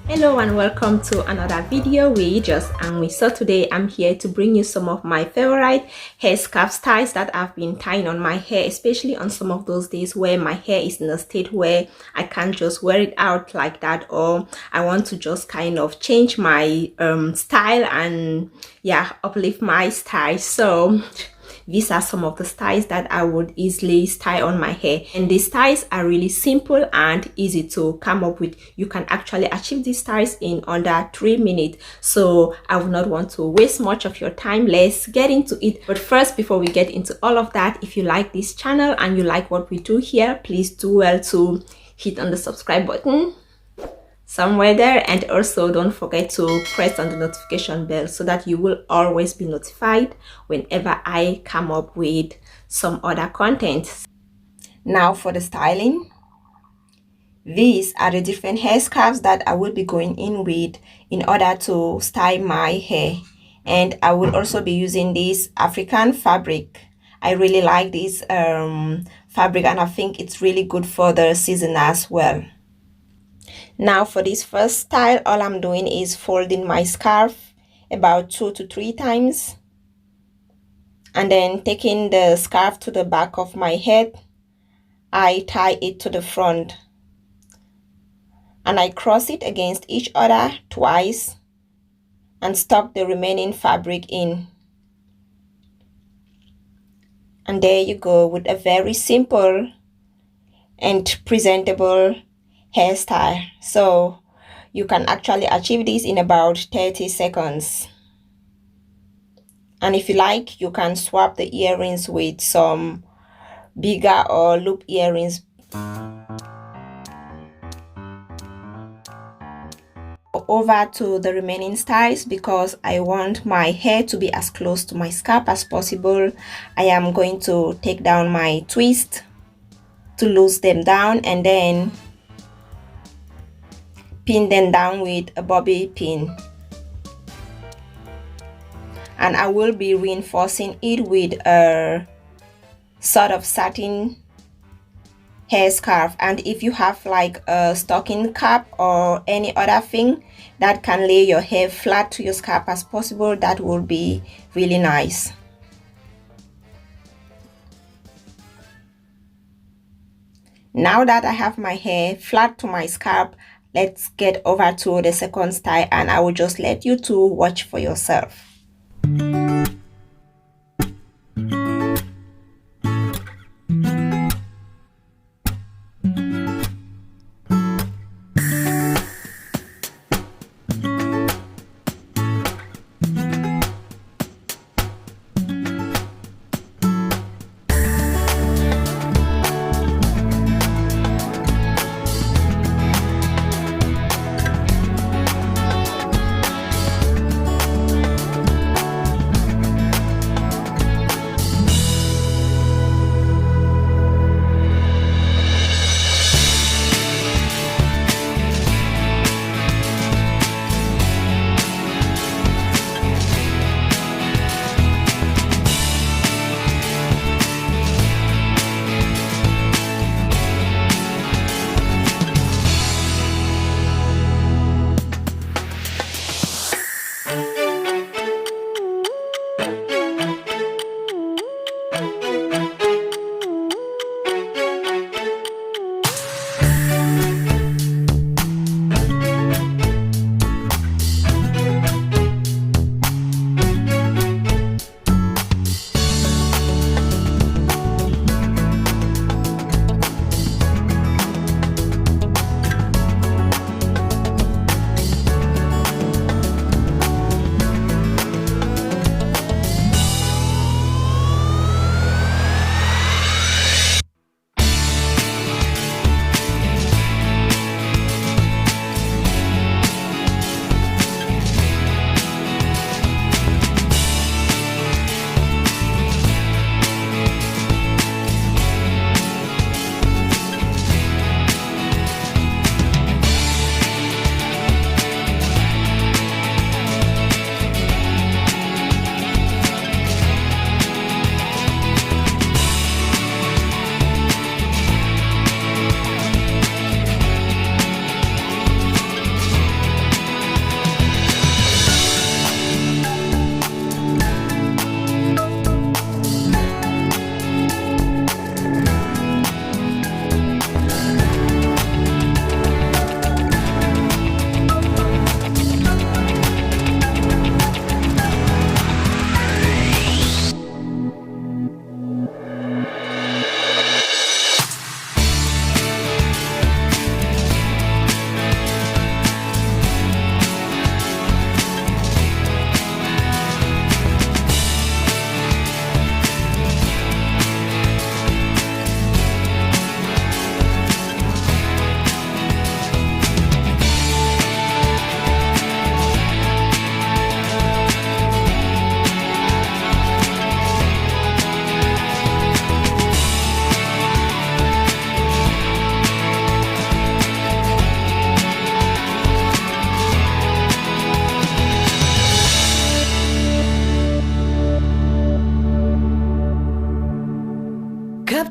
Hello and welcome to another video with JustAnwi. So today I'm here to bring you some of my favorite hair scarf styles that I've been tying on my hair, especially on some of those days where my hair is in a state where I can't just wear it out like that, or I want to just kind of change my style and yeah, uplift my style. So these are some of the styles that I would easily style on my hair, and these styles are really simple and easy to come up with. You can actually achieve these styles in under 3 minutes, so I would not want to waste much of your time. Let's get into it. But first, before we get into all of that, if you like this channel and you like what we do here, please do well to hit on the subscribe button somewhere there, and also don't forget to press on the notification bell so that you will always be notified whenever I come up with some other content. Now for the styling, these are the different hair scarves that I will be going in with in order to style my hair, and I will also be using this African fabric. I really like this fabric, and I think it's really good for the season as well. Now for this first style, all I'm doing is folding my scarf about 2 to 3 times, and then taking the scarf to the back of my head, I tie it to the front and I cross it against each other twice and stuck the remaining fabric in. And there you go, with a very simple and presentable hairstyle. So you can actually achieve this in about 30 seconds. And if you like, you can swap the earrings with some bigger or loop earrings. Over to the remaining styles, because I want my hair to be as close to my scalp as possible. I am going to take down my twist to loose them down, and then pin them down with a bobby pin, and I will be reinforcing it with a sort of satin hair scarf. And if you have like a stocking cap or any other thing that can lay your hair flat to your scalp as possible, that will be really nice. Now that I have my hair flat to my scalp, let's get over to the second style, and I will just let you two watch for yourself.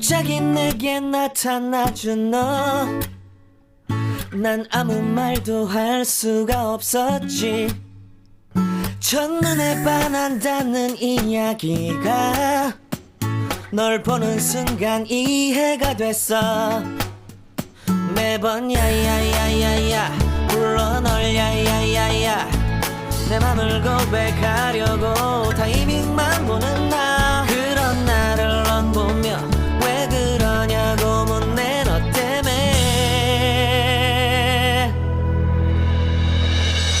갑자기 내게 나타나준 너 난 아무 말도 할 수가 없었지 첫눈에 반한다는 이야기가 널 보는 순간 이해가 됐어 매번 야야야야야 불러 널 야야야야 내 맘을 고백하려고 타이밍만 보는 나 그런 나를 넌 보며 왜 그러냐고 묻네 너 때문에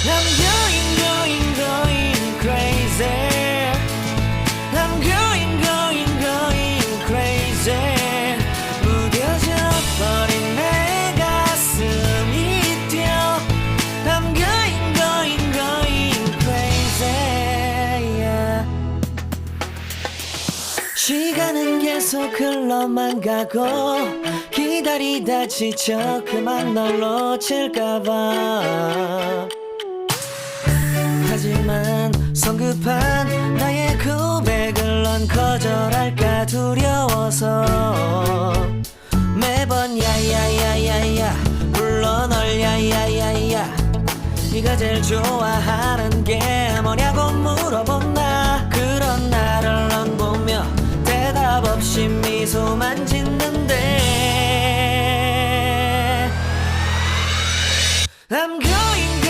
I'm going crazy I'm going crazy 무뎌져 버린 내 가슴이 뛰어 I'm going crazy yeah. 시간은 계속 흘러만 가고 기다리다 지쳐 그만 널 놓칠까봐 하지만 성급한 나의 고백을 넌 거절할까 두려워서 매번 야야야야야 불러 널 야야야야 네가 제일 좋아하는 게 뭐냐고 물어본 나 그런 나를 넌 보며 대답 없이 미소만 짓는데 I'm going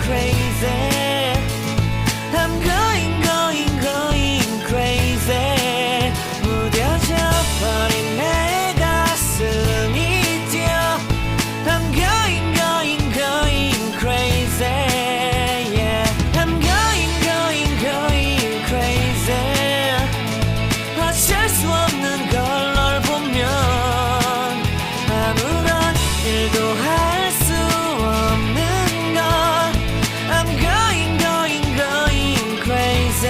crazy I'm going crazy 무뎌져 버린 내 가슴이 뛰어 I'm going crazy yeah I'm going crazy 어쩔 수 없는 걸 널 보면 아무런 일도 할 수 없는 걸 I'm going crazy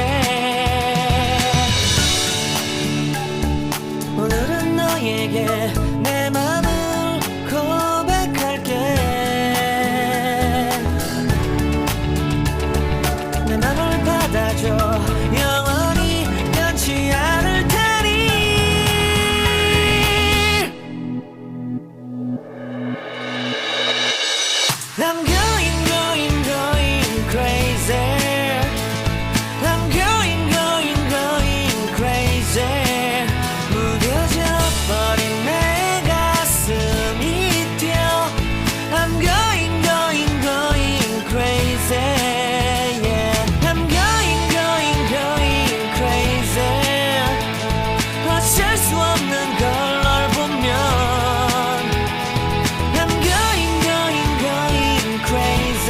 오늘은 너에게 내 맘을 고백할게 내 맘을 받아줘 영원히 변치 않을 테니 I'm going crazy I'm going crazy 무뎌져 버린 내 가슴이 뛰어 I'm going crazy yeah I'm going crazy 어쩔 수 없는 걸 널 보면 I'm going crazy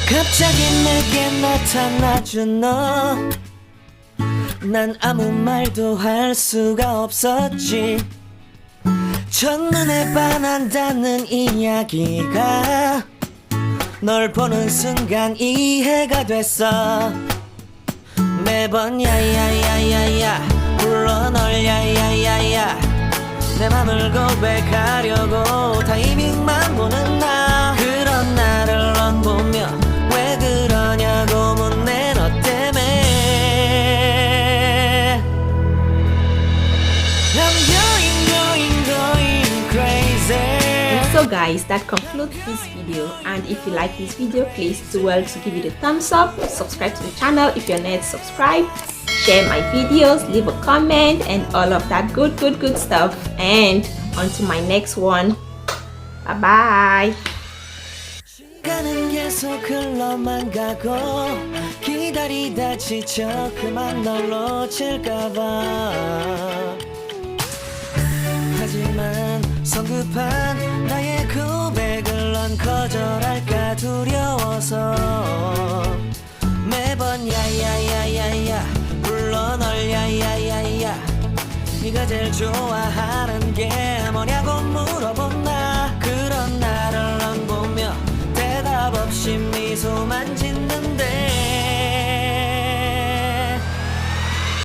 갑자기 내게 나타나준 너 난 아무 말도 할 수가 없었지 첫눈에 반한다는 이야기가 널 보는 순간 이해가 됐어 매번 야야야야야 불러 널 야야야야 내 맘을 고백하려고 타이밍만 보는 나 그런 나를 넌 보며 왜 그러냐고 묻네 너 때문에 I'm going crazy. So guys, that concludes this video, and if you like this video, please do well to give it a thumbs up, subscribe to the channel if you're not subscribed, share my videos, leave a comment, and all of that good stuff. And on to my next one. Bye bye. 시간은 계속 흘러만 가고 기다리다 지쳐 그만 널 놓칠까봐 하지만 성급한 나의 고백을 넌 거절할까 두려워서 매번 야야야야야 불러 널 야야야야 네가 제일 좋아하는 게 뭐냐고 물어보